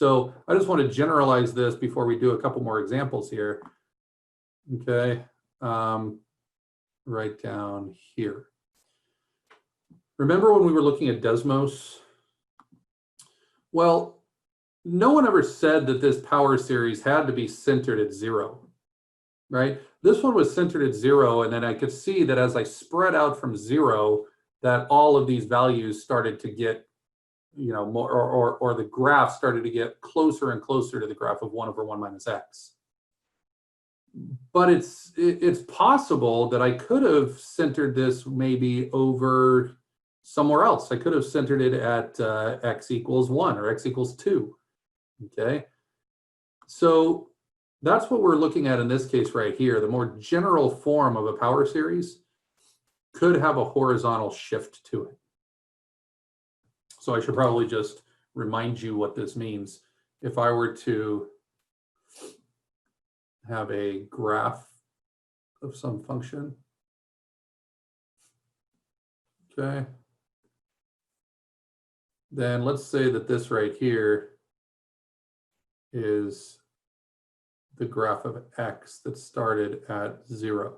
So I just want to generalize this before we do a couple more examples here. Okay, right down here. Remember when we were looking at Desmos? Well, no one ever said that this power series had to be centered at 0, right? This one was centered at 0, and then I could see that as I spread out from 0, that all of these values started to get, you know, more, or the graph started to get closer and closer to the graph of 1 over 1 minus x. But it's possible that I could have centered this maybe over somewhere else. I could have centered it at x equals 1 or x equals 2. Okay, so that's what we're looking at in this case right here. The more general form of a power series could have a horizontal shift to it. So I should probably just remind you what this means. If I were to have a graph of some function, okay, then let's say that this right here is the graph of x that started at 0.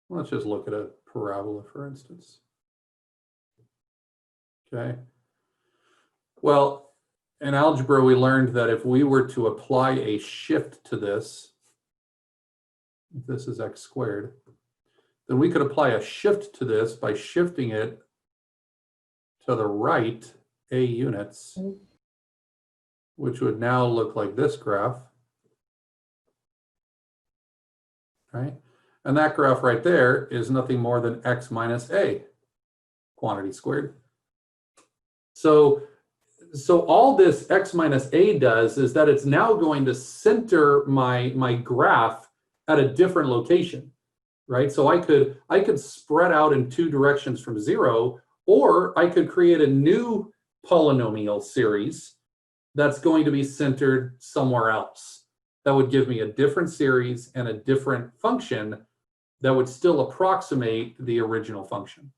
Let's just look at a parabola, for instance. Okay. Well, in algebra, we learned that if we were to apply a shift to this, if this is x squared, then we could apply a shift to this by shifting it to the right a units, which would now look like this graph, right? And that graph right there is nothing more than x minus a, quantity squared. So all this x minus a does is that it's now going to center my graph at a different location, right? So I could spread out in 2 directions from 0, or I could create a new polynomial series that's going to be centered somewhere else. That would give me a different series and a different function that would still approximate the original function.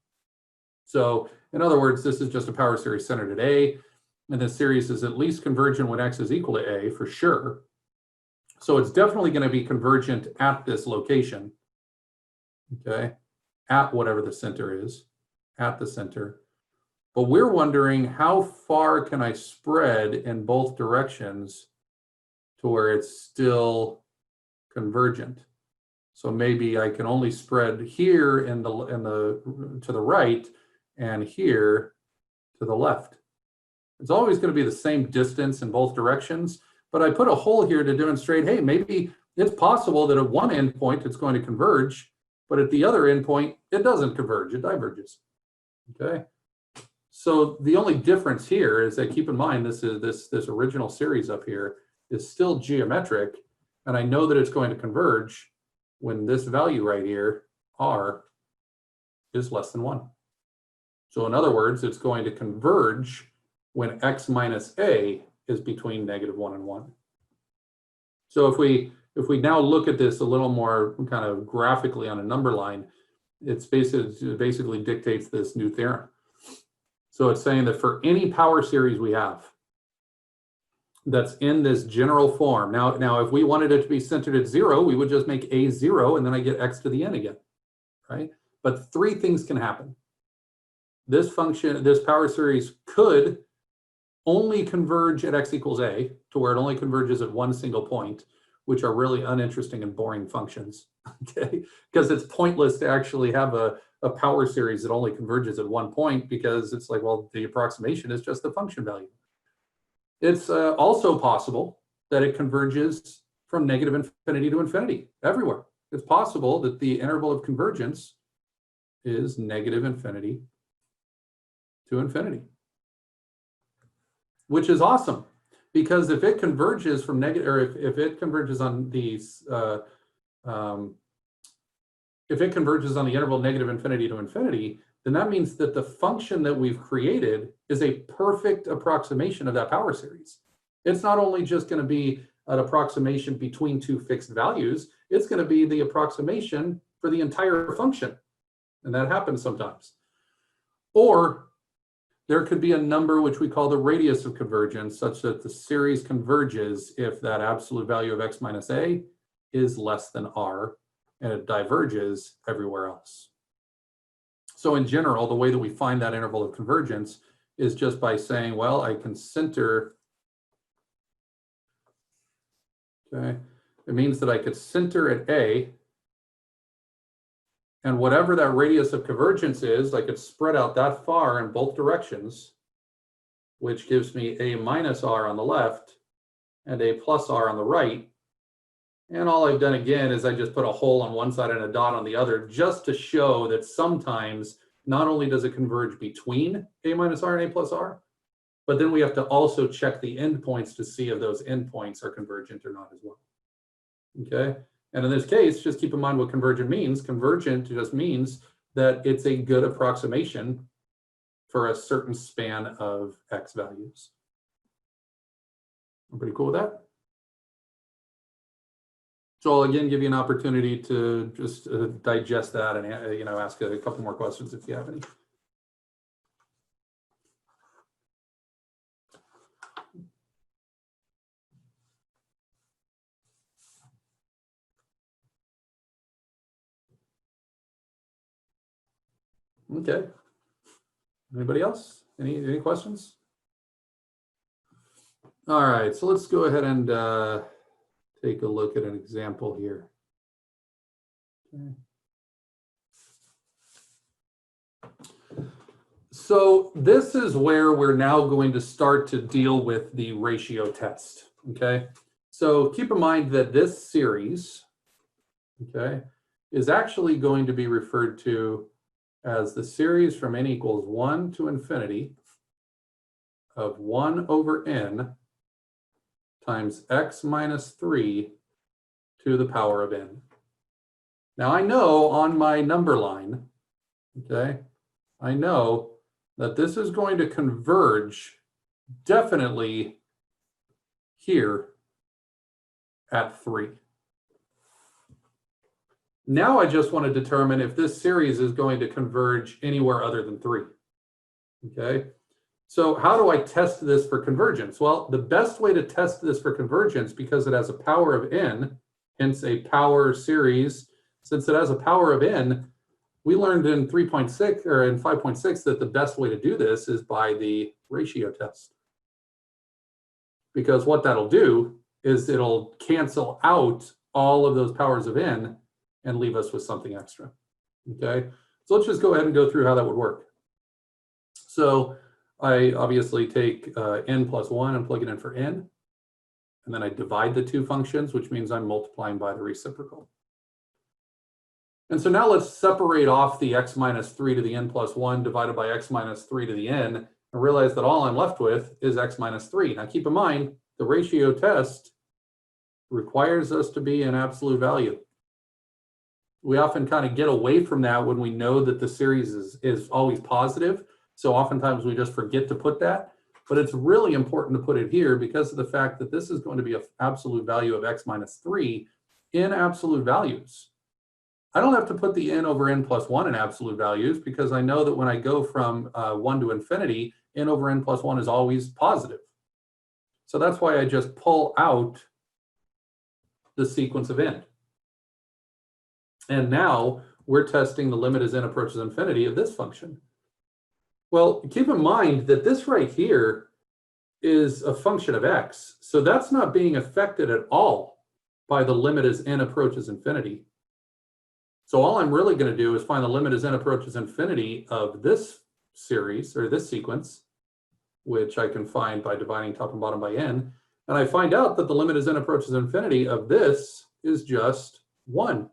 So in other words, this is just a power series centered at a, and this series is at least convergent when x is equal to a for sure. So it's definitely going to be convergent at this location, okay, at whatever the center is, at the center. But we're wondering, how far can I spread in both directions to where it's still convergent? So maybe I can only spread here to the right and here to the left. It's always going to be the same distance in both directions, but I put a hole here to demonstrate, hey, maybe it's possible that at one endpoint it's going to converge, but at the other endpoint it doesn't converge, it diverges. Okay. So the only difference here is that, keep in mind, this original series up here is still geometric, and I know that it's going to converge when this value right here, r, is less than 1. So in other words, it's going to converge when x minus a is between -1 and 1. So if we now look at this a little more kind of graphically on a number line, it basically dictates this new theorem. So it's saying that for any power series we have that's in this general form, now if we wanted it to be centered at 0, we would just make a 0, and then I get x to the n again, right? But 3 things can happen. This function, this power series could only converge at x equals a, to where it only converges at one single point, which are really uninteresting and boring functions, okay? Because it's pointless to actually have a power series that only converges at one point, because it's like, well, the approximation is just the function value. It's also possible that it converges from -infinity to infinity everywhere. It's possible that the interval of convergence is -infinity to infinity, which is awesome, because if it converges from negative, or if it converges on these, if it converges on the interval -infinity to infinity, then that means that the function that we've created is a perfect approximation of that power series. It's not only just going to be an approximation between 2 fixed values, it's going to be the approximation for the entire function. And that happens sometimes. Or there could be a number which we call the radius of convergence, such that the series converges if that absolute value of x minus a is less than r, and it diverges everywhere else. So in general, the way that we find that interval of convergence is just by saying, well, I can center, okay? It means that I could center at A, and whatever that radius of convergence is, I could spread out that far in both directions, which gives me A minus R on the left and A plus R on the right. And all I've done again is I just put a hole on one side and a dot on the other, just to show that sometimes not only does it converge between A minus R and A plus R, but then we have to also check the endpoints to see if those endpoints are convergent or not as well. Okay, and in this case, just keep in mind what convergent means. Convergent just means that it's a good approximation for a certain span of x values. I'm pretty cool with that. So I'll again give you an opportunity to just digest that and ask a couple more questions if you have any. Okay. Anybody else? Any questions? All right, so let's go ahead and take a look at an example here. Okay. So this is where we're now going to start to deal with the ratio test. Okay. So keep in mind that this series, okay, is actually going to be referred to as the series from n equals 1 to infinity of 1 over n times x minus 3 to the power of n. Now I know on my number line, okay, I know that this is going to converge definitely here at 3. Now I just want to determine if this series is going to converge anywhere other than 3. Okay, so how do I test this for convergence? Well, the best way to test this for convergence, because it has a power of n, hence a power series, since it has a power of n, we learned in 3.6 or in 5.6 that the best way to do this is by the ratio test. Because what that'll do is it'll cancel out all of those powers of n and leave us with something extra. Okay, so let's just go ahead and go through how that would work. So I obviously take n plus 1 and plug it in for n, and then I divide the two functions, which means I'm multiplying by the reciprocal. And so now let's separate off the x minus 3 to the n plus 1 divided by x minus 3 to the n, and realize that all I'm left with is x minus 3. Now keep in mind, the ratio test requires us to be an absolute value. We often kind of get away from that when we know that the series is always positive. So oftentimes we just forget to put that. But it's really important to put it here because of the fact that this is going to be an absolute value of x minus 3 in absolute values. I don't have to put the n over n plus 1 in absolute values because I know that when I go from 1 to infinity, n over n plus 1 is always positive. So that's why I just pull out the sequence of n. And now we're testing the limit as n approaches infinity of this function. Well, keep in mind that this right here is a function of x. So that's not being affected at all by the limit as n approaches infinity. So all I'm really going to do is find the limit as n approaches infinity of this series or this sequence, which I can find by dividing top and bottom by n. And I find out that the limit as n approaches infinity of this is just 1.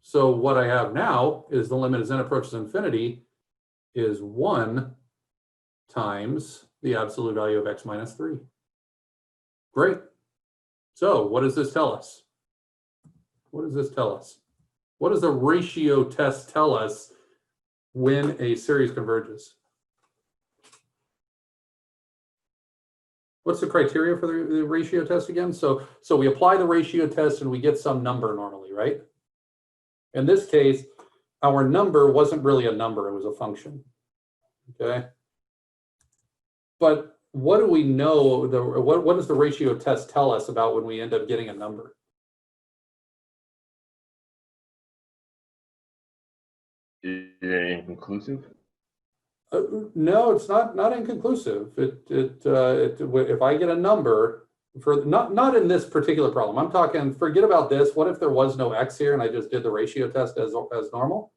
So what I have now is the limit as n approaches infinity is 1 times the absolute value of x minus 3. Great. So what does this tell us? What does this tell us? What does the ratio test tell us when a series converges? What's the criteria for the ratio test again? So we apply the ratio test and we get some number normally, right? In this case, our number wasn't really a number, it was a function. okay? But what do we know, what does the ratio test tell us about when we end up getting a number? Is it inconclusive? No, it's not inconclusive. If I get a number for not in this particular problem, I'm talking, forget about this. What if there was no x here and I just did the ratio test as normal?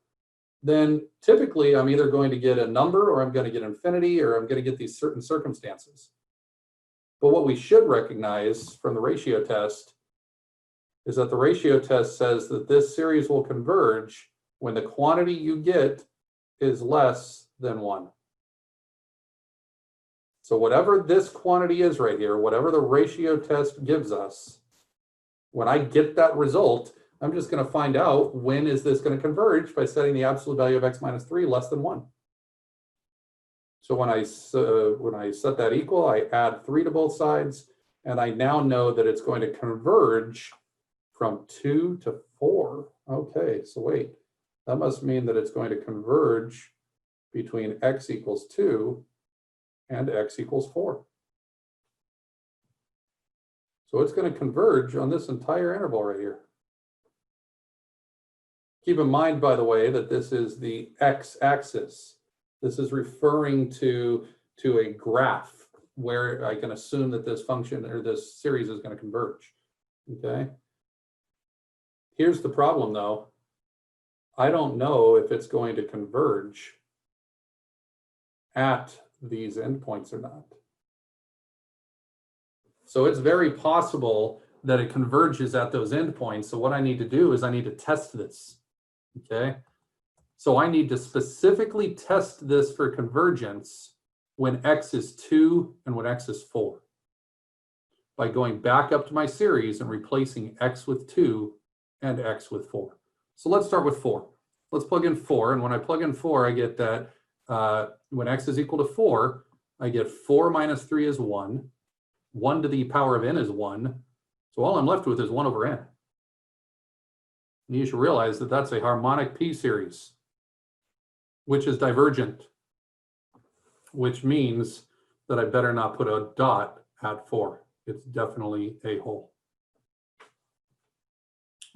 Then typically I'm either going to get a number or I'm going to get infinity or I'm going to get these certain circumstances. But what we should recognize from the ratio test is that the ratio test says that this series will converge when the quantity you get is less than 1. So whatever this quantity is right here, whatever the ratio test gives us, when I get that result, I'm just going to find out when is this going to converge by setting the absolute value of x minus 3 less than 1. So when I set that equal, I add 3 to both sides, and I now know that it's going to converge from 2 to 4. Okay, so wait, that must mean that it's going to converge between x equals 2 and x equals 4. So it's going to converge on this entire interval right here. Keep in mind, by the way, that this is the x-axis. This is referring to a graph where I can assume that this function or this series is going to converge. Okay. Here's the problem, though. I don't know if it's going to converge at these endpoints or not. So it's very possible that it converges at those endpoints. So what I need to do is I need to test this. Okay. So I need to specifically test this for convergence when x is 2 and when x is 4 by going back up to my series and replacing x with 2 and x with 4. So let's start with 4. Let's plug in 4. And when I plug in 4, I get that when x is equal to 4, I get 4 minus 3 is 1. 1 to the power of n is 1. So all I'm left with is 1 over n. And you should realize that that's a harmonic p series, which is divergent, which means that I better not put a dot at 4. It's definitely a hole.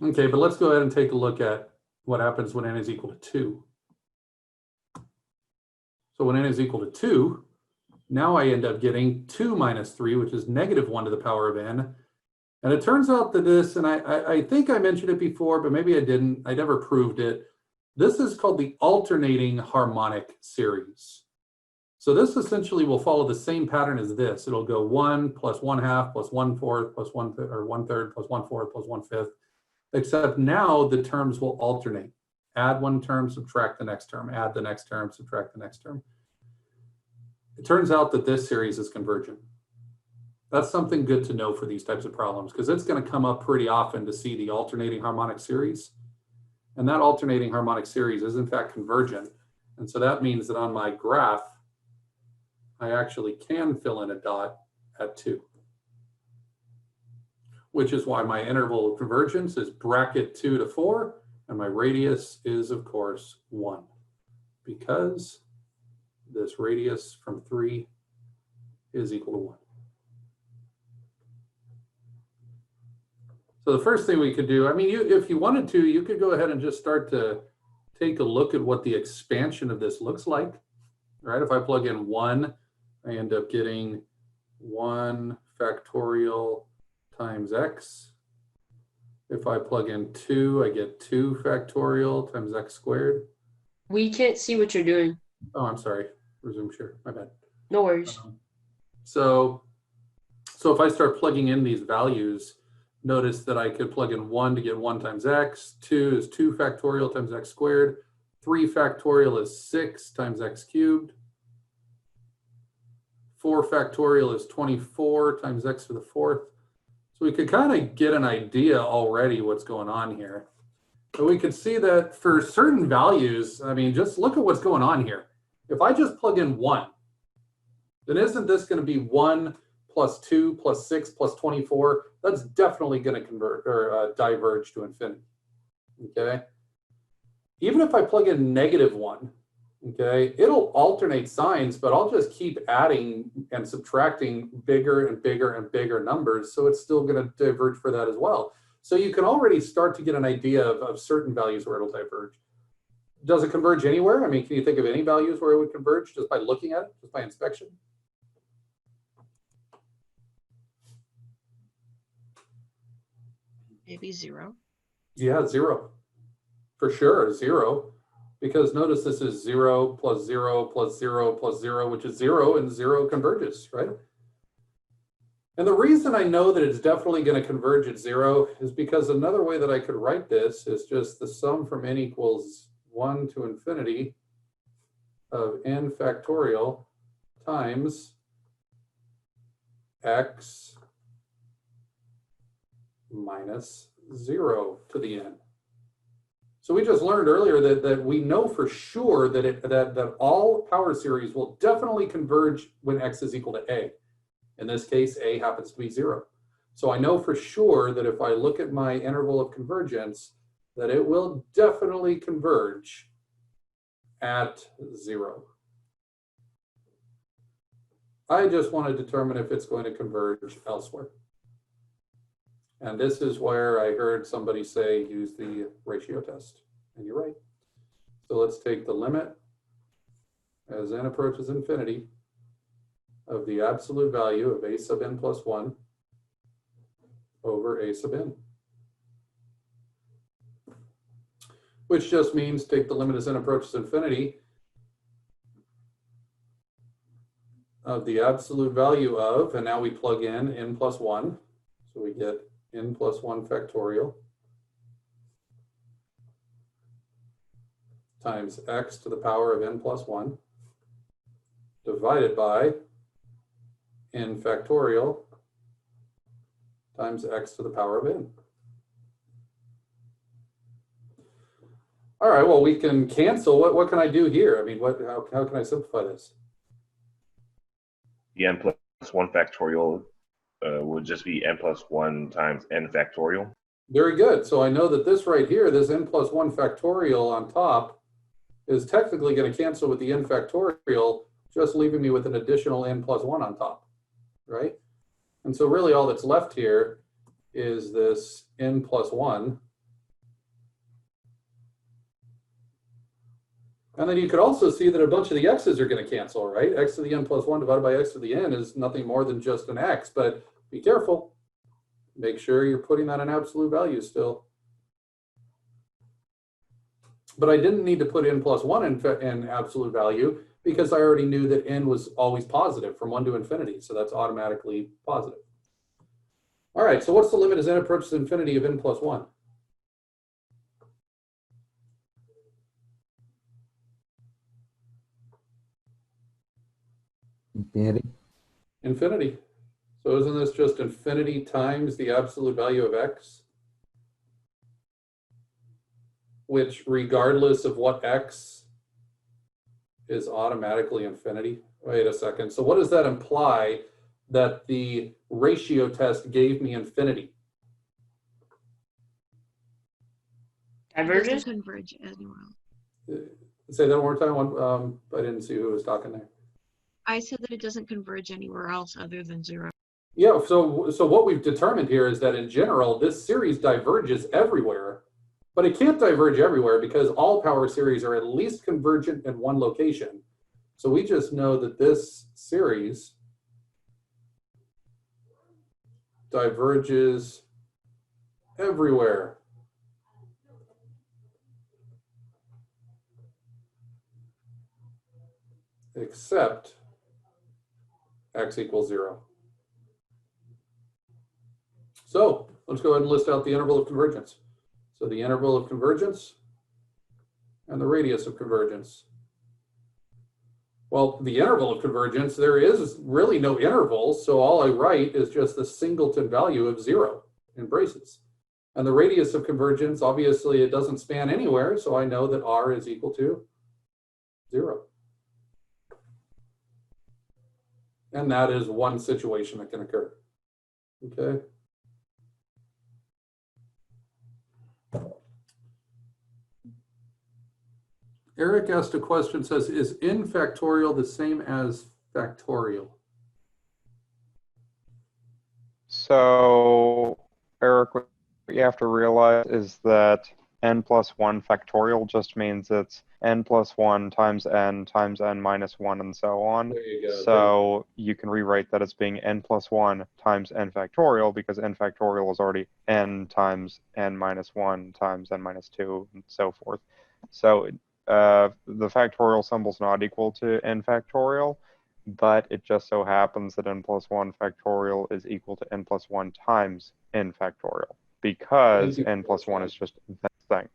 Okay, but let's go ahead and take a look at what happens when n is equal to 2. So when n is equal to 2, now I end up getting 2 minus 3, which is negative 1 to the power of n. And it turns out that this, and I think I mentioned it before, but maybe I didn't, I never proved it. This is called the alternating harmonic series. So this essentially will follow the same pattern as this. It'll go 1 plus 1/2 plus 1/4 plus 1/3 plus 1/4 plus 1/5, except now the terms will alternate. Add one term, subtract the next term, add the next term, subtract the next term. It turns out that this series is convergent. That's something good to know for these types of problems, because it's going to come up pretty often to see the alternating harmonic series. And that alternating harmonic series is in fact convergent. And so that means that on my graph, I actually can fill in a dot at 2. Which is why my interval of convergence is bracket 2 to 4, and my radius is, of course, 1. Because this radius from 3 is equal to 1. So the first thing we could do, I mean, if you wanted to, you could go ahead and just start to take a look at what the expansion of this looks like, right? If I plug in 1, I end up getting 1 factorial times x. If I plug in 2, I get 2 factorial times x squared. We can't see what you're doing. Oh, I'm sorry. Resume share. My bad. No worries. So if I start plugging in these values, notice that I could plug in 1 to get 1 times x, 2 is 2 factorial times x squared, 3 factorial is 6 times x cubed, 4 factorial is 24 times x to the 4th. So we could kind of get an idea already what's going on here. So we could see that for certain values, I mean, just look at what's going on here. If I just plug in 1, then isn't this going to be 1 plus 2 plus 6 plus 24? That's definitely going to convert or diverge to infinity. Okay. Even if I plug in -1, Okay, it'll alternate signs, but I'll just keep adding and subtracting bigger and bigger and bigger numbers, so it's still going to diverge for that as well. So you can already start to get an idea of certain values where it'll diverge. Does it converge anywhere? I mean, can you think of any values where it would converge just by looking at it, just by inspection? Maybe 0. Yeah, 0. For sure, 0. Because notice this is 0 plus 0 plus 0 plus 0, which is 0, and 0 converges, right? And the reason I know that it's definitely going to converge at 0 is because another way that I could write this is just the sum from n equals 1 to infinity of n factorial times x minus 0 to the n. So we just learned earlier that we know for sure that all power series will definitely converge when x is equal to a. In this case, a happens to be 0. So I know for sure that if I look at my interval of convergence, that it will definitely converge at 0. I just want to determine if it's going to converge elsewhere. And this is where I heard somebody say, use the ratio test. And you're right. So let's take the limit as n approaches infinity of the absolute value of a sub n plus 1 over a sub n. Which just means take the limit as n approaches infinity of the absolute value of, and now we plug in n plus 1. So we get n plus 1 factorial times x to the power of n plus 1 divided by n factorial times x to the power of n. All right, well, we can cancel. What can I do here? I mean, how can I simplify this? The n plus 1 factorial would just be n plus 1 times n factorial. Very good. So I know that this right here, this n plus 1 factorial on top, is technically going to cancel with the n factorial, just leaving me with an additional n plus 1 on top, right? And so really all that's left here is this n plus 1. And then you could also see that a bunch of the x's are going to cancel, right? X to the n plus 1 divided by x to the n is nothing more than just an x, but be careful. Make sure you're putting that in absolute value still. But I didn't need to put n plus 1 in absolute value because I already knew that n was always positive from 1 to infinity. So that's automatically positive. All right, so what's the limit as n approaches infinity of n plus 1? Infinity. Infinity. So isn't this just infinity times the absolute value of x? Which, regardless of what x, is automatically infinity. Wait a second. So what does that imply that the ratio test gave me infinity? It Diverges? doesn't converge anywhere. Say that one more time. I didn't see who was talking there. I said that it doesn't converge anywhere else other than 0. Yeah, so what we've determined here is that in general, this series diverges everywhere, but it can't diverge everywhere because all power series are at least convergent in one location. So we just know that this series diverges everywhere. Except x equals 0. So let's go ahead and list out the interval of convergence. So the interval of convergence and the radius of convergence. Well, the interval of convergence, there is really no interval, so all I write is just the singleton value of 0 in braces. And the radius of convergence, obviously it doesn't span anywhere, so I know that r is equal to 0. And that is one situation that can occur. Okay. Eric asked a question, says, is n factorial the same as factorial? So, Eric, what you have to realize is that n plus 1 factorial just means it's n plus 1 times n minus 1 and so on. There you go. So you can rewrite that as being n plus 1 times n factorial because n factorial is already n times n minus 1 times n minus 2 and so forth. So the factorial symbol is not equal to n factorial, but it just so happens that n plus 1 factorial is equal to n plus 1 times n factorial because n plus 1 is just that thing.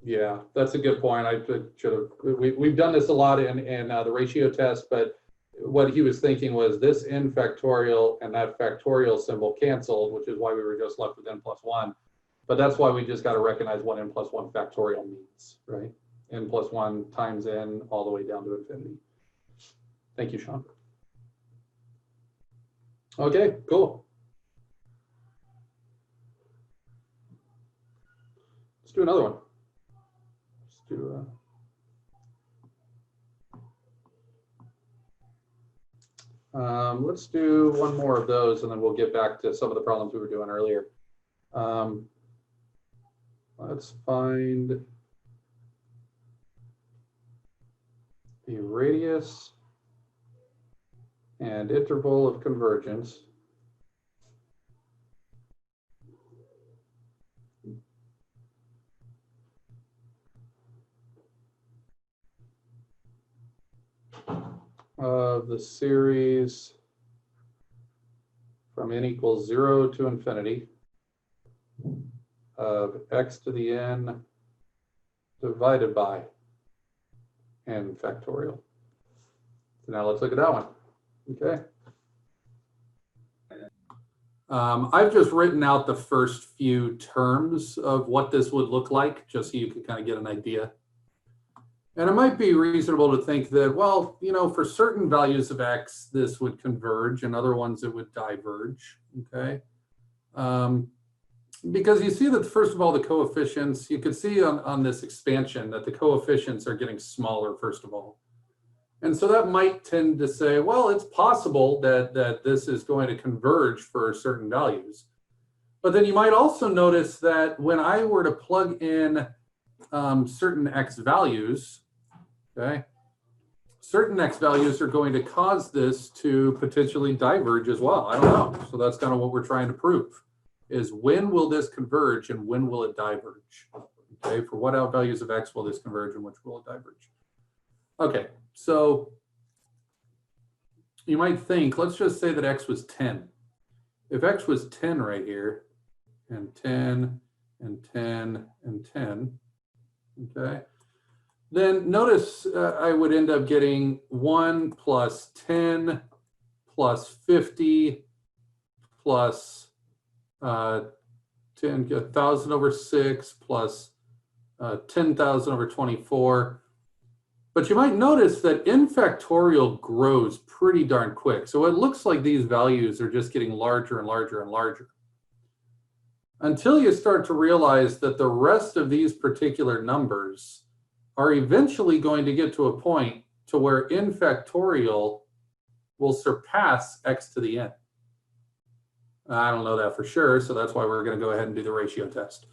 Yeah, that's a good point. I should have. We've done this a lot in the ratio test, but what he was thinking was this n factorial and that factorial symbol canceled, which is why we were just left with n plus 1. But that's why we just got to recognize what n plus 1 factorial means, right? N plus 1 times n all the way down to infinity. Thank you, Sean. Okay, cool. Let's do another one. Let's do one more of those, and then we'll get back to some of the problems we were doing earlier. Let's find the radius and interval of convergence of the series from n equals 0 to infinity of x to the n divided by n factorial. So now let's look at that one. Okay. I've just written out the first few terms of what this would look like, just so you can kind of get an idea. And it might be reasonable to think that, well, you know, for certain values of x, this would converge, and other ones it would diverge, okay? Because you see that, first of all, the coefficients, you could see on this expansion that the coefficients are getting smaller, first of all. And so that might tend to say, well, it's possible that this is going to converge for certain values. But then you might also notice that when I were to plug in certain x values, okay, certain x values are going to cause this to potentially diverge as well. I don't know. So that's kind of what we're trying to prove, is when will this converge and when will it diverge? Okay, for what values of x will this converge and which will it diverge? Okay, so you might think, let's just say that x was 10. If x was 10 right here, and 10, and 10, and 10, okay, then notice I would end up getting 1 plus 10 plus 50 plus 10,000 over 6 plus 10,000 over 24. But you might notice that n factorial grows pretty darn quick. So it looks like these values are just getting larger and larger and larger, until you start to realize that the rest of these particular numbers are eventually going to get to a point to where n factorial will surpass x to the n. I don't know that for sure, so that's why we're going to go ahead and do the ratio test.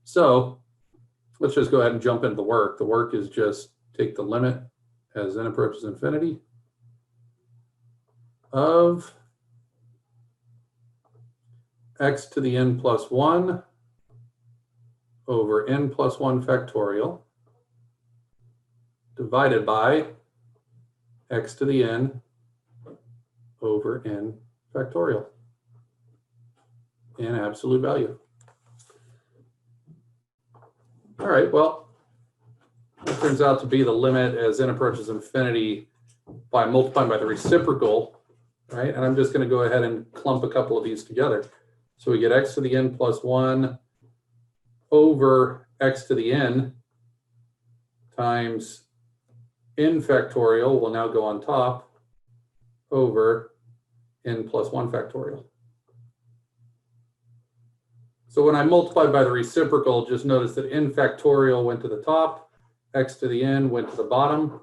So let's just go ahead and jump into the work. The work is just take the limit as n approaches infinity of x to the n plus 1 over n plus 1 factorial divided by x to the n over n factorial in absolute value. All right, well, it turns out to be the limit as n approaches infinity by multiplying by the reciprocal, right? And I'm just going to go ahead and clump a couple of these together. So we get x to the n plus 1 over x to the n times n factorial will now go on top over n plus 1 factorial. So when I multiply by the reciprocal, just notice that n factorial went to the top x to the n went to the bottom,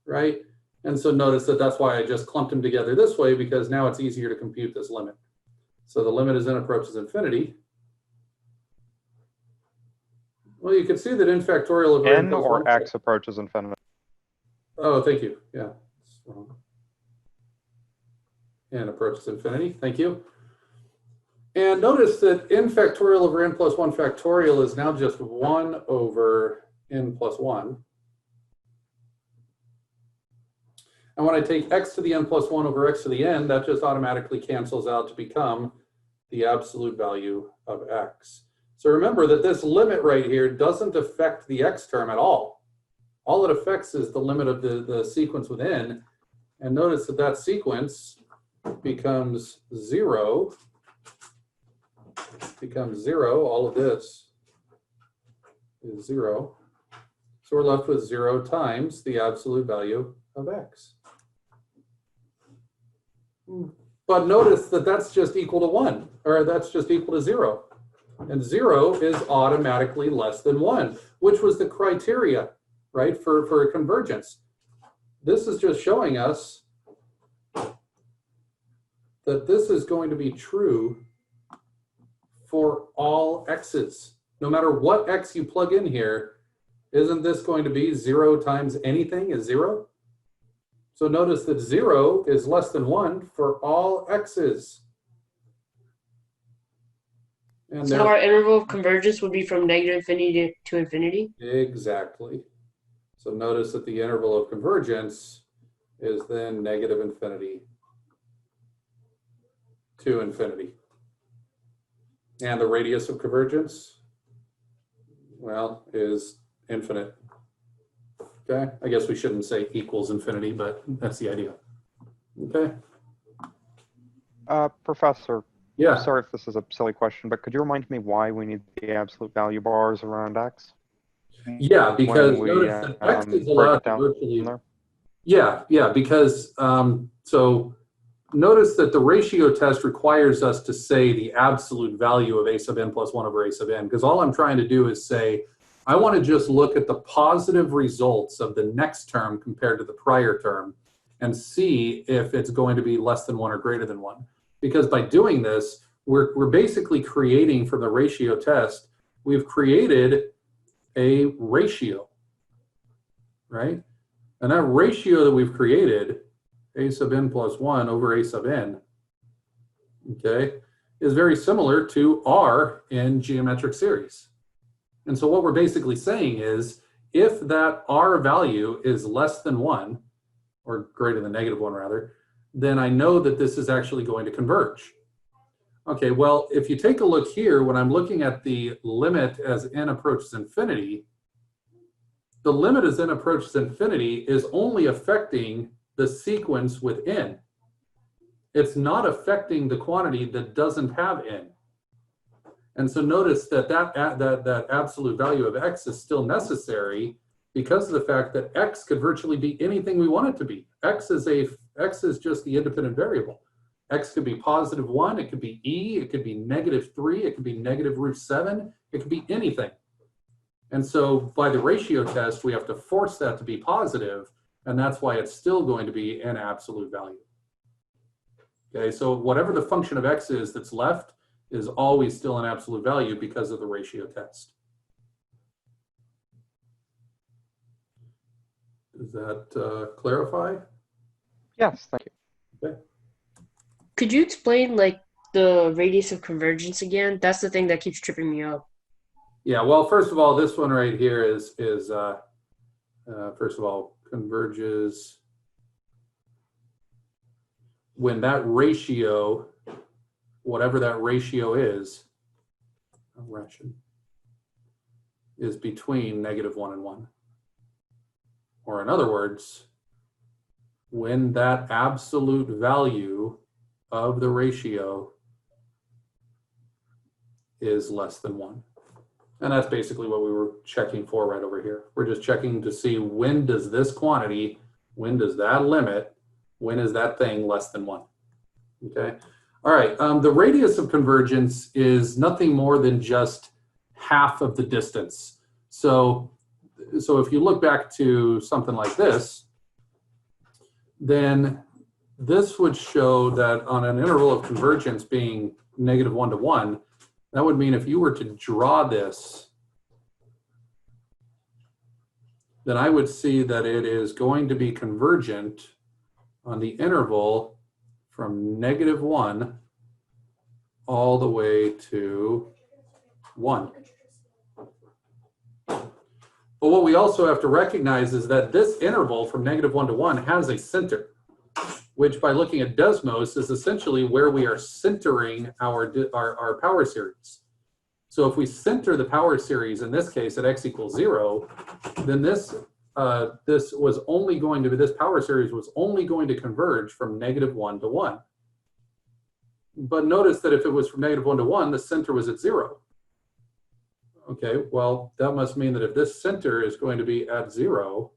right? And so notice that that's why I just clumped them together this way, because now it's easier to compute this limit. So the limit as n approaches infinity. Well, you can see that n factorial over N plus or 1 x approaches infinity. Oh, thank you. Yeah. N approaches infinity. Thank you. And notice that n factorial over n plus 1 factorial is now just 1 over n plus 1. And when I take x to the n plus 1 over x to the n, that just automatically cancels out to become the absolute value of x. So remember that this limit right here doesn't affect the x term at all. All it affects is the limit of the sequence within. And notice that that sequence becomes 0. Becomes 0. All of this is 0. So we're left with 0 times the absolute value of x. But notice that that's just equal to 1, or that's just equal to 0. And 0 is automatically less than 1, which was the criteria, right, for a convergence. This is just showing us that this is going to be true for all x's. No matter what x you plug in here, isn't this going to be 0 times anything is 0? So notice that 0 is less than 1 for all x's. And So our interval of convergence would be from negative infinity to infinity? exactly. So notice that the interval of convergence is then negative infinity to infinity. And the radius of convergence, well, is infinite. Okay, I guess we shouldn't say equals infinity, but that's the idea. Okay. Professor, Yeah. sorry if this is a silly question, but could you remind me why we need the absolute value bars around x? Yeah, because When we, notice that x is break allowed it to down virtually. there? Yeah, because so notice that the ratio test requires us to say the absolute value of a sub n plus 1 over a sub n, because all I'm trying to do is say, I want to just look at the positive results of the next term compared to the prior term and see if it's going to be less than 1 or greater than 1. Because by doing this, we're basically creating from the ratio test, we've created a ratio, right? And that ratio that we've created, a sub n plus 1 over a sub n, okay, is very similar to r in geometric series. And so what we're basically saying is, if that r value is less than 1, or greater than negative 1 rather, then I know that this is actually going to converge. Okay, well, if you take a look here, when I'm looking at the limit as n approaches infinity, the limit as n approaches infinity is only affecting the sequence with n. It's not affecting the quantity that doesn't have n. And so notice that that absolute value of x is still necessary because of the fact that x could virtually be anything we want it to be. X is just the independent variable. X could be positive 1, it could be e, it could be negative 3, it could be negative root 7, it could be anything. And so by the ratio test, we have to force that to be positive, and that's why it's still going to be an absolute value. Okay, so whatever the function of x is that's left is always still an absolute value because of the ratio test. Does that clarify? Yes, thank you. Okay. Could you explain like the radius of convergence again? That's the thing that keeps tripping me up. Yeah, well, first of all, this one right here is first of all, converges when that ratio, whatever that ratio is between negative 1 and 1. Or in other words, when that absolute value of the ratio is less than 1. And that's basically what we were checking for right over here. We're just checking to see when does this quantity, when does that limit, when is that thing less than 1, okay? All right, the radius of convergence is nothing more than just half of the distance. So so if you look back to something like this, then this would show that on an interval of convergence being -1 to 1, that would mean if you were to draw this, then I would see that it is going to be convergent on the interval from -1 all the way to 1. But what we also have to recognize is that this interval from -1 to 1 has a center, which by looking at Desmos is essentially where we are centering our power series. So if we center the power series, in this case at x equals 0, then this power series was only going to converge from -1 to 1. But notice that if it was from -1 to 1, the center was at 0. Okay, well, that must mean that if this center is going to be at 0,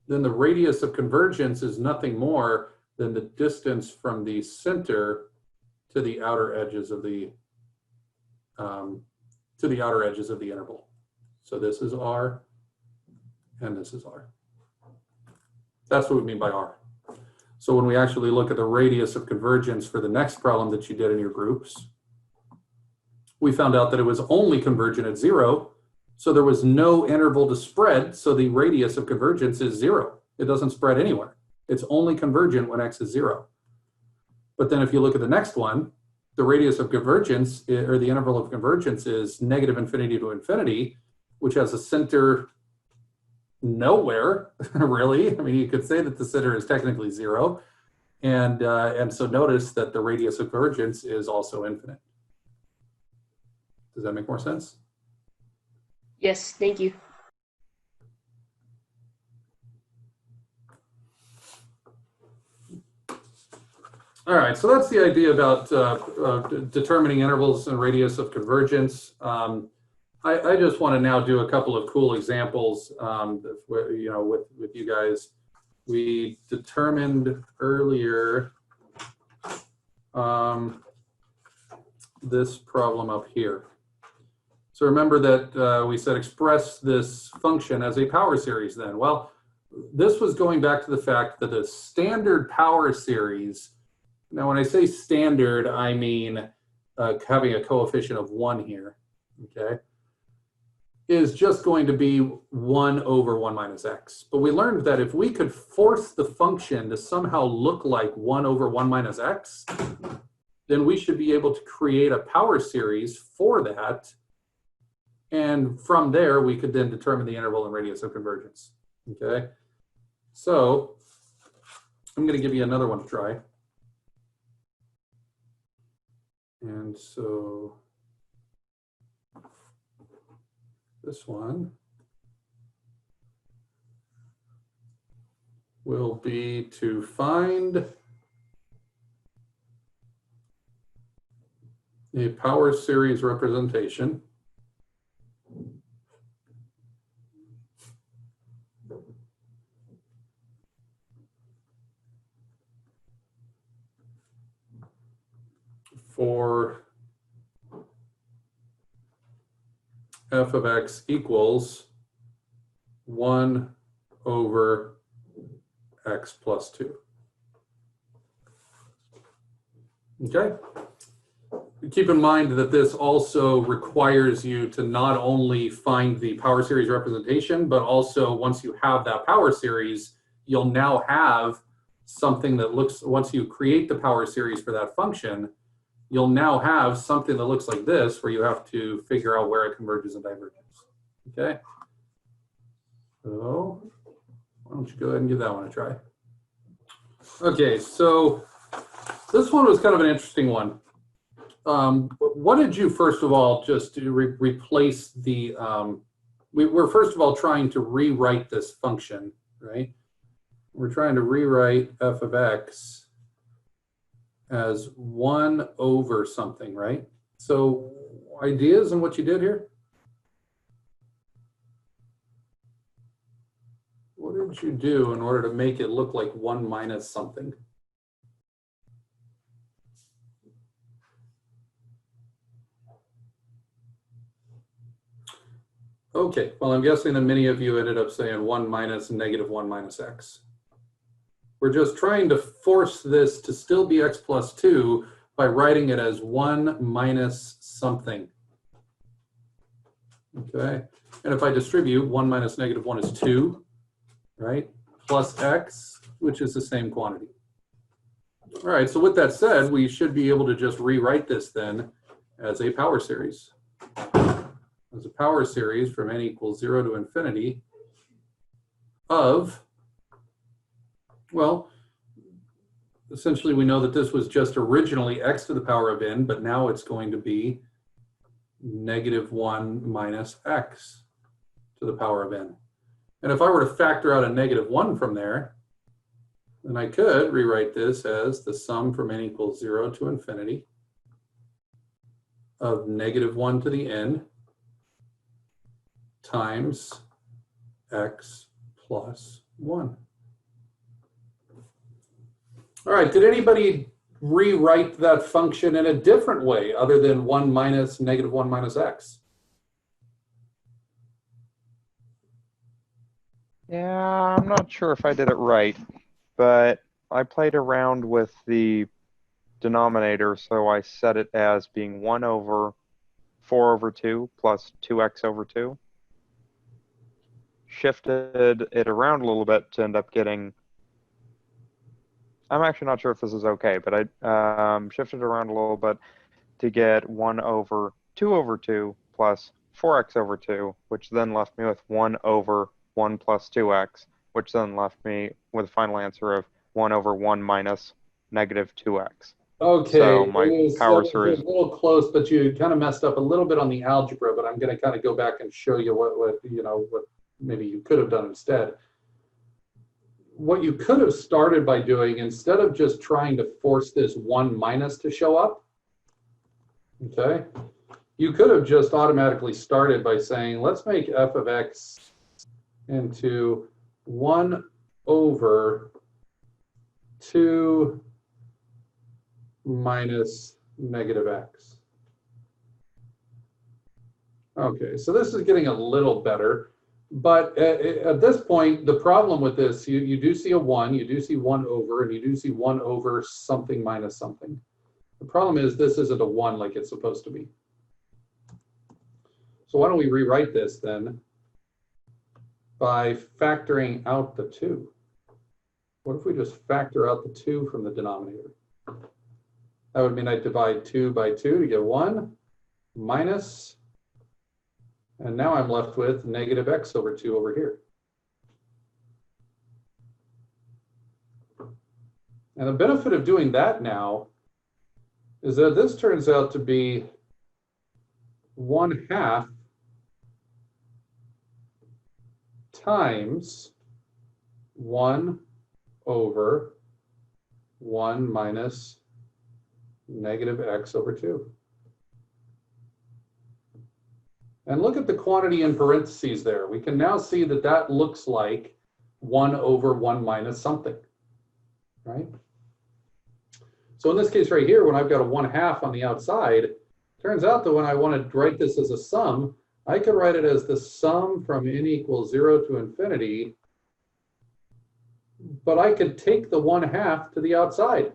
then the radius of convergence is nothing more than the distance from the center to the outer edges of the interval. So this is R, and this is R. That's what we mean by R. So when we actually look at the radius of convergence for the next problem that you did in your groups, we found out that it was only convergent at 0, so there was no interval to spread, so the radius of convergence is 0. It doesn't spread anywhere. It's only convergent when x is 0. But then if you look at the next one, the radius of convergence, or the interval of convergence, is -∞ to infinity, which has a center nowhere, really. I mean, you could say that the center is technically 0. And so notice that the radius of convergence is also infinite. Does that make more sense? Yes, thank you. All right, so that's the idea about determining intervals and radius of convergence. I just want to now do a couple of cool examples, with you guys. We determined earlier this problem up here. So remember that we said express this function as a power series then. Well, this was going back to the fact that the standard power series, now when I say standard, I mean having a coefficient of 1 here, okay, is just going to be 1 over 1 minus x. But we learned that if we could force the function to somehow look like 1 over 1 minus x, then we should be able to create a power series for that. And from there, we could then determine the interval and radius of convergence, okay? So I'm going to give you another one to try. And so this one will be to find a power series representation for f of x equals 1 over x plus 2. Okay? Keep in mind that this also requires you to not only find the power series representation, but also once you have that power series, you'll now have something that looks, once you create the power series for that function, you'll now have something that looks like this, where you have to figure out where it converges and diverges. Okay? So why don't you go ahead and give that one a try. Okay, so this one was kind of an interesting one. What did you, first of all, just to replace the, we're first of all trying to rewrite this function, right? We're trying to rewrite f of x as 1 over something, right? So ideas on what you did here? What did you do in order to make it look like 1 minus something? Okay, well, I'm guessing that many of you ended up saying 1 minus negative 1 minus x. We're just trying to force this to still be x plus 2 by writing it as 1 minus something. Okay, and if I distribute, 1 minus negative 1 is 2, right? Plus x, which is the same quantity. All right, so with that said, we should be able to just rewrite this then as a power series. As a power series from n equals 0 to infinity of, well, essentially we know that this was just originally x to the power of n, but now it's going to be negative 1 minus x to the power of n. And if I were to factor out a negative 1 from there, then I could rewrite this as the sum from n equals 0 to infinity of negative 1 to the n times x plus 1. All right, did anybody rewrite that function in a different way other than 1 minus negative 1 minus x? Yeah, I'm not sure if I did it right, but I played around with the denominator, so I set it as being 1 over 4 over 2 plus 2x over 2. Shifted it around a little bit to end up getting, I'm actually not sure if this is okay, but I shifted around a little bit to get 1 over 2 plus 4x over 2, which then left me with 1 over 1 plus 2x, which then left me with a final answer of 1 over 1 minus negative 2x. Okay, So my power it series, was a little close, but you kind of messed up a little bit on the algebra, but I'm going to kind of go back and show you what maybe you could have done instead. What you could have started by doing, instead of just trying to force this 1 minus to show up, okay, you could have just automatically started by saying, let's make f of x into 1 over 2 minus negative x. Okay, so this is getting a little better, but at this point, the problem with this, you do see a 1, you do see 1 over, and you do see 1 over something minus something. The problem is this isn't a 1 like it's supposed to be. So why don't we rewrite this then by factoring out the 2? What if we just factor out the 2 from the denominator? That would mean I divide 2 by 2 to get 1 minus, and now I'm left with negative x over 2 over here. And the benefit of doing that now is that this turns out to be 1/2 times 1 over 1 minus negative x over 2. And look at the quantity in parentheses there. We can now see that that looks like 1 over 1 minus something, right? So in this case right here, when I've got a 1/2 on the outside, turns out that when I want to write this as a sum, I could write it as the sum from n equals 0 to infinity, but I could take the 1/2 to the outside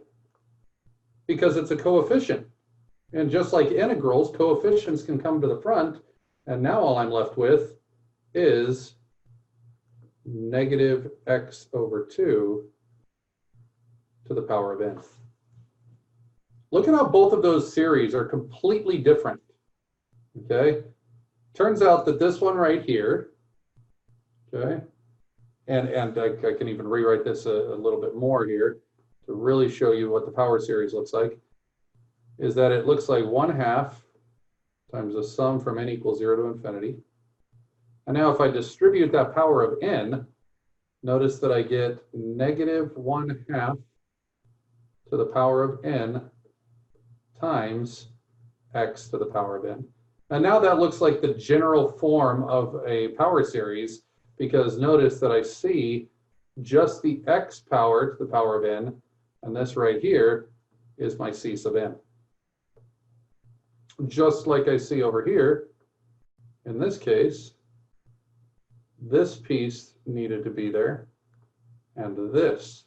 because it's a coefficient. And just like integrals, coefficients can come to the front, and now all I'm left with is negative x over 2 to the power of n. Look at how both of those series are completely different, okay? Turns out that this one right here, okay, and I can even rewrite this a little bit more here to really show you what the power series looks like, is that it looks like 1/2 times the sum from n equals 0 to infinity. And now if I distribute that power of n, notice that I get negative 1/2 to the power of n times x to the power of n. And now that looks like the general form of a power series, because notice that I see just the x power to the power of n, and this right here is my c sub n. Just like I see over here, in this case, this piece needed to be there, and this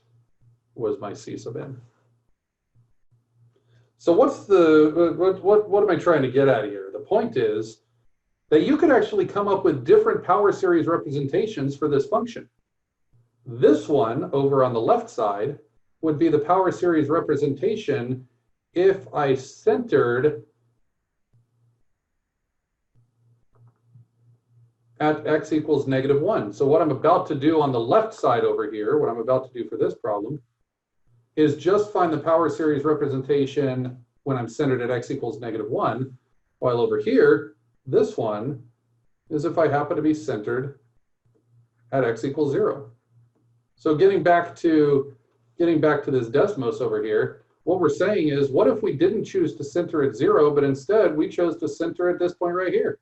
was my C sub n. So what's the, what am I trying to get at here? The point is that you could actually come up with different power series representations for this function. This one over on the left side would be the power series representation if I centered at x equals -1. So what I'm about to do on the left side over here, what I'm about to do for this problem, is just find the power series representation when I'm centered at x equals -1, while over here, this one is if I happen to be centered at x equals 0. So getting back to this Desmos over here, what we're saying is, what if we didn't choose to center at 0, but instead we chose to center at this point right here?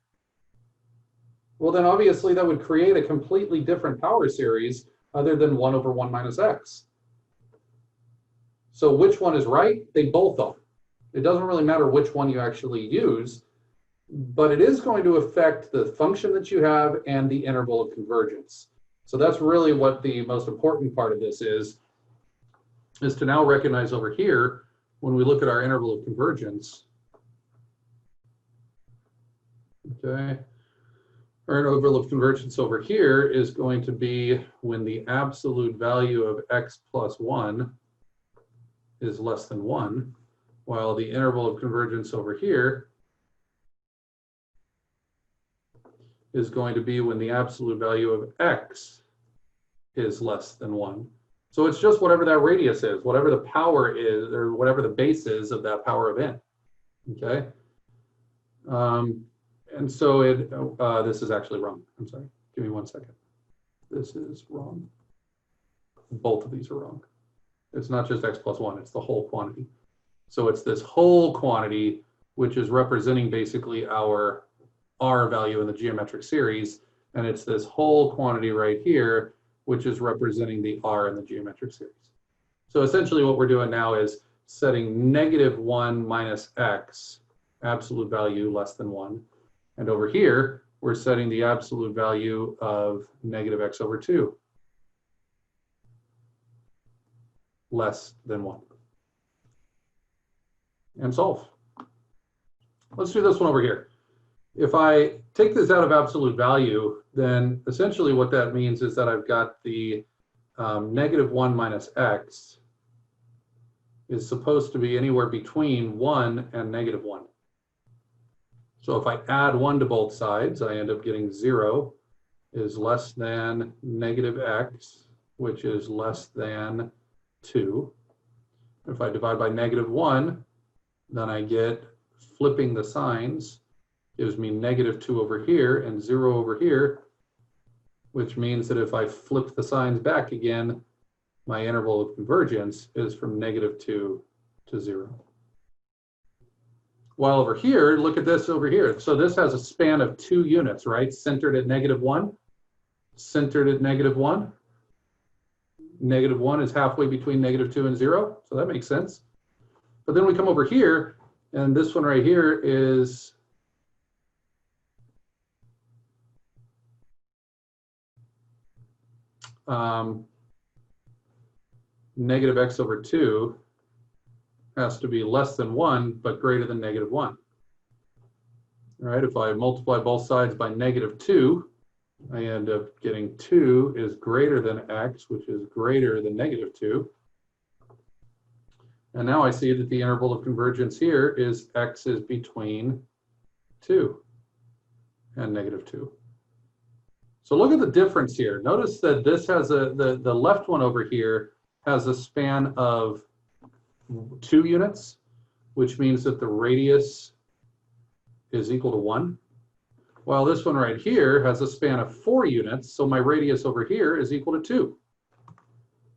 Well, then obviously that would create a completely different power series other than 1 over 1 minus x. So which one is right? They both are. It doesn't really matter which one you actually use, but it is going to affect the function that you have and the interval of convergence. So that's really what the most important part of this is to now recognize over here, when we look at our interval of convergence, okay, our interval of convergence over here is going to be when the absolute value of x plus 1 is less than 1, while the interval of convergence over here is going to be when the absolute value of x is less than 1. So it's just whatever that radius is, whatever the power is, or whatever the base is of that power of n, okay? And so this is actually wrong. I'm sorry, give me 1 second. This is wrong. Both of these are wrong. It's not just x plus 1, it's the whole quantity. So it's this whole quantity, which is representing basically our r value in the geometric series, and it's this whole quantity right here, which is representing the r in the geometric series. So essentially what we're doing now is setting -1 minus x, absolute value less than 1. And over here, we're setting the absolute value of -x over 2 less than 1. And solve. Let's do this one over here. If I take this out of absolute value, then essentially what that means is that I've got the -1 minus x is supposed to be anywhere between 1 and -1. So if I add 1 to both sides, I end up getting 0 is less than -x, which is less than 2. If I divide by -1, then I get, flipping the signs, gives me -2 over here and 0 over here, which means that if I flip the signs back again, my interval of convergence is from -2 to 0. While over here, look at this over here. So this has a span of 2 units, right? Centered at -1, centered at -1. -1 is halfway between -2 and 0, so that makes sense. But then we come over here, and this one right here is -x over 2 has to be less than 1, but greater than -1. All right, if I multiply both sides by -2, I end up getting 2 is greater than x, which is greater than -2. And now I see that the interval of convergence here is x is between 2 and -2. So look at the difference here. Notice that this has the left one over here has a span of 2 units, which means that the radius is equal to 1. While this one right here has a span of 4 units, so my radius over here is equal to 2.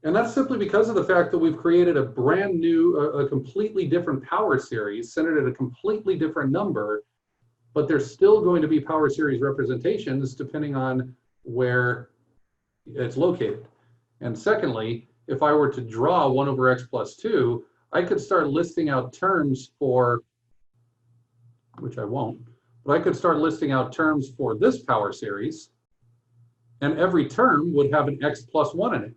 And that's simply because of the fact that we've created a brand new, a completely different power series centered at a completely different number, but there's still going to be power series representations depending on where it's located. And secondly, if I were to draw 1 over x plus 2, I could start listing out terms for, which I won't, but I could start listing out terms for this power series. and every term would have an x plus 1 in it.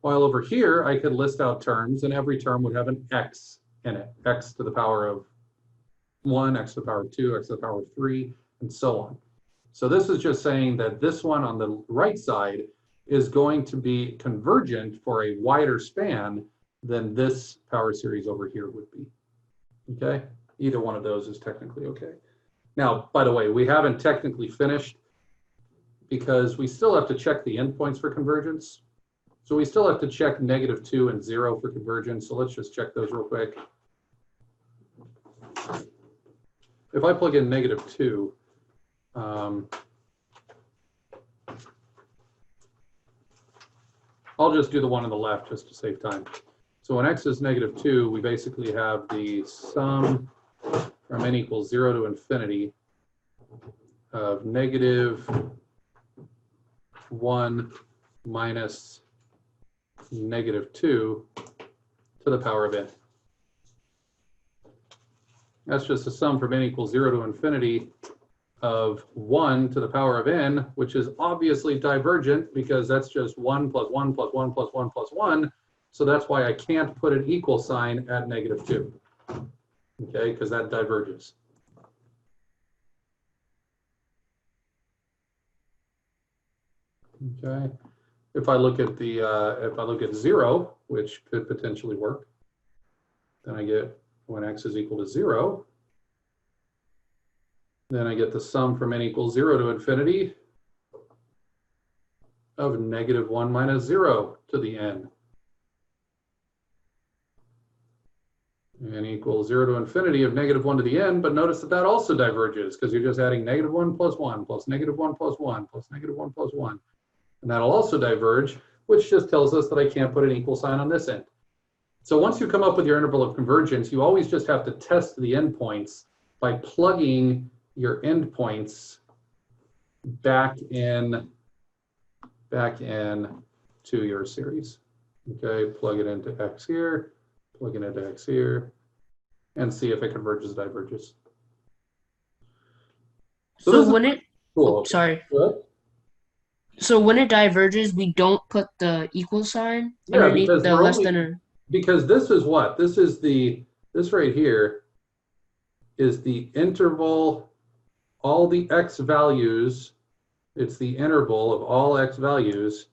While over here, I could list out terms, and every term would have an x in it, x to the power of 1, x to the power of 2, x to the power of 3, and so on. So this is just saying that this one on the right side is going to be convergent for a wider span than this power series over here would be. Okay? Either one of those is technically okay. Now, by the way, we haven't technically finished because we still have to check the endpoints for convergence. So we still have to check -2 and 0 for convergence. So let's just check those real quick. If I plug in -2, I'll just do the one on the left just to save time. So when x is -2, we basically have the sum from n equals 0 to infinity of -1 minus -2 to the power of n. That's just a sum from n equals 0 to infinity of 1 to the power of n, which is obviously divergent because that's just 1 plus 1 plus 1 plus 1 plus 1. So that's why I can't put an equal sign at -2, okay, because that diverges. Okay, if I look at the if I look at 0, which could potentially work, then I get when x is equal to 0. Then I get the sum from n equals 0 to infinity of -1 minus 0 to the n. N equals 0 to infinity of -1 to the n, but notice that that also diverges because you're just adding -1 plus 1 plus -1 plus 1 plus -1 plus 1. And that'll also diverge, which just tells us that I can't put an equal sign on this end. So once you come up with your interval of convergence, you always just have to test the endpoints by plugging your endpoints back in to your series. Okay, plug it into x here, plug it into x here, and see if it converges, diverges. So this when is it, cool. oh, sorry. What? So when it diverges, we don't put the equal sign Yeah, underneath because the we're less only- than or. Because this is what? This is this right here is the interval, all the x values, it's the interval of all x values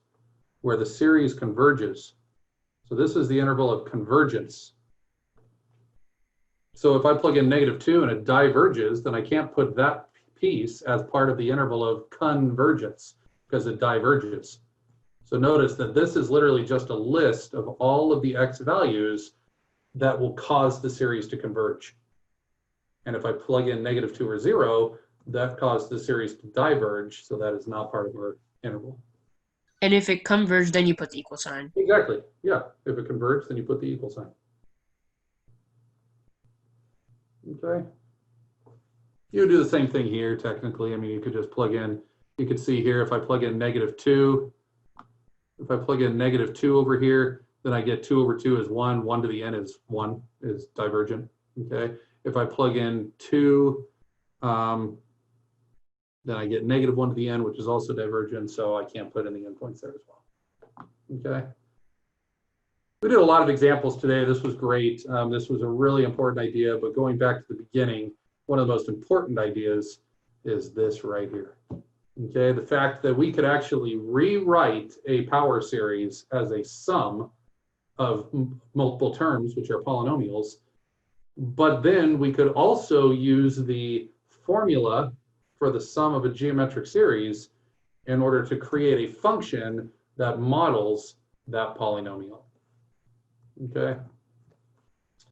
where the series converges. So this is the interval of convergence. So if I plug in -2 and it diverges, then I can't put that piece as part of the interval of convergence because it diverges. So notice that this is literally just a list of all of the x values that will cause the series to converge. And if I plug in -2 or 0, that caused the series to diverge, so that is not part of our interval. And if it converges, then you put the equal sign. Exactly, yeah. If it converges, then you put the equal sign. Okay. You do the same thing here, technically. I mean, you could just plug in, you could see here, if I plug in -2, if I plug in -2 over here, then I get 2 over 2 is 1, 1 to the n is 1, is divergent, okay? If I plug in 2, then I get -1 to the n, which is also divergent, so I can't put any endpoints there as well, okay? We did a lot of examples today. This was great. This was a really important idea, but going back to the beginning, one of the most important ideas is this right here. Okay, the fact that we could actually rewrite a power series as a sum of multiple terms, which are polynomials, but then we could also use the formula for the sum of a geometric series in order to create a function that models that polynomial. Okay.